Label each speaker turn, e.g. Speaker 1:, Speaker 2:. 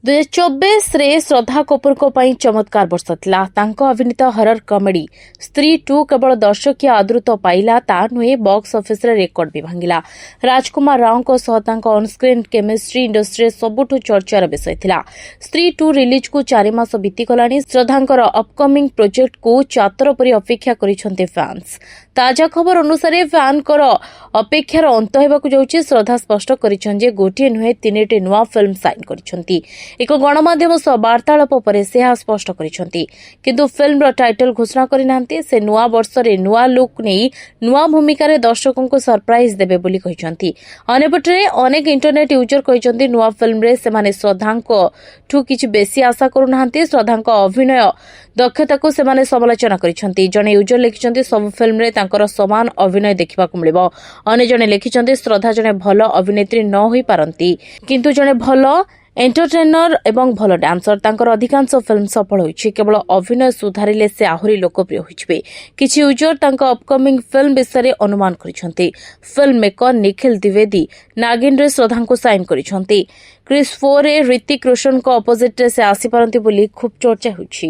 Speaker 1: 2024 ଶ୍ରଦ୍ଧା କପୁରଙ୍କ ପାଇଁ ଚମତ୍କାର ବର୍ଷ ଥିଲା। ତାଙ୍କ ଅଭିନୀତ ହରର କମେଡି ସ୍ତ୍ରୀ 2 କେବଳ ଦର୍ଶକୀୟ ଆଦୃତ ପାଇଲା ତା ନୁହେଁ, ବକ୍ସ ଅଫିସରେ ରେକର୍ଡ ବି ଭାଙ୍ଗିଲା। ରାଜକୁମାର ରାଓଙ୍କ ସହ ତାଙ୍କ ଅନସ୍କ୍ରିନ୍ କେମିଷ୍ଟ୍ରି ଇଣ୍ଡଷ୍ଟ୍ରିରେ ସବୁଠୁ ଚର୍ଚ୍ଚାର ବିଷୟ ଥିଲା। ସ୍ତ୍ରୀ 2 ରିଲିଜକୁ 4 ମାସ ବିତିଗଲାଣି। ଶ୍ରଦ୍ଧାଙ୍କର ଅପକମିଂ ପ୍ରୋଜେକ୍ଟକୁ ଚାତର ପରି ଅପେକ୍ଷା କରିଛନ୍ତି ଫ୍ୟାନ୍ସ। ତାଜା ଖବର ଅନୁସାରେ ଫ୍ୟାନ୍ଙ୍କର ଅପେକ୍ଷାର ଅନ୍ତ ହେବାକୁ ଯାଉଛି। ଶ୍ରଦ୍ଧା ସ୍ପଷ୍ଟ କରିଛନ୍ତି ଯେ ଗୋଟିଏ ନୁହେଁ 3ଟି ନୂଆ ଫିଲ୍ମ ସାଇନ୍ କରିଛନ୍ତି। ଏକ ଗଣମାଧ୍ୟମ ସହ ବାର୍ତ୍ତାଳାପ ପରେ ସେ ଏହା ସ୍ପଷ୍ଟ କରିଛନ୍ତି। କିନ୍ତୁ ଫିଲ୍ମର ଟାଇଟଲ ଘୋଷଣା କରିନାହାନ୍ତି। ସେ ନୂଆ ବର୍ଷରେ ନୂଆ ଲୁକ୍ ନେଇ ନୂଆ ଭୂମିକାରେ ଦର୍ଶକଙ୍କୁ ସରପ୍ରାଇଜ୍ ଦେବେ ବୋଲି କହିଛନ୍ତି। ଅନ୍ୟପଟରେ ଅନେକ ଇଣ୍ଟରନେଟ୍ ୟୁଜର କହିଛନ୍ତି ନୂଆ ଫିଲ୍ମରେ ସେମାନେ ଶ୍ରଦ୍ଧାଙ୍କଠୁ କିଛି ବେଶି ଆଶା କରୁନାହାନ୍ତି। ଶ୍ରଦ୍ଧାଙ୍କ ଅଭିନୟ ଦକ୍ଷତାକୁ ସେମାନେ ସମାଲୋଚନା କରିଛନ୍ତି। ଜଣେ ୟୁଜର ଲେଖିଛନ୍ତି ସବୁ ଫିଲ୍ମରେ ତାଙ୍କର ସମାନ ଅଭିନୟ ଦେଖିବାକୁ ମିଳିବ। ଅନ୍ୟ ଜଣେ ଲେଖିଛନ୍ତି ଶ୍ରଦ୍ଧା ଜଣେ ଭଲ ଅଭିନେତ୍ରୀ ନ ହୋଇପାରନ୍ତି, କିନ୍ତୁ ଜଣେ ଭଲ ଏଣ୍ଟରଟେନର ଏବଂ ଭଲ ଡ୍ୟାନ୍ସର। ତାଙ୍କର ଅଧିକାଂଶ ଫିଲ୍ମ ସଫଳ ହୋଇଛି। କେବଳ ଅଭିନୟ ସୁଧାରିଲେ ସେ ଆହୁରି ଲୋକପ୍ରିୟ ହୋଇଯିବେ। କିଛି ୟୁଜର ତାଙ୍କ ଅପକମିଂ ଫିଲ୍ମ ବିଷୟରେ ଅନୁମାନ କରିଛନ୍ତି। ଫିଲ୍ମ ମେକର ନିଖିଲ ଦ୍ୱିବେଦୀ ନାଗିନରେ ଶ୍ରଦ୍ଧାଙ୍କୁ ସାଇନ୍ କରିଛନ୍ତି। କ୍ରିସ୍ 4ରେ ହ୍ରିତିକ ରୋଶନଙ୍କ ଅପୋଜିଟ୍ରେ ସେ ଆସିପାରନ୍ତି ବୋଲି ଖୁବ୍ ଚର୍ଚ୍ଚା ହେଉଛି।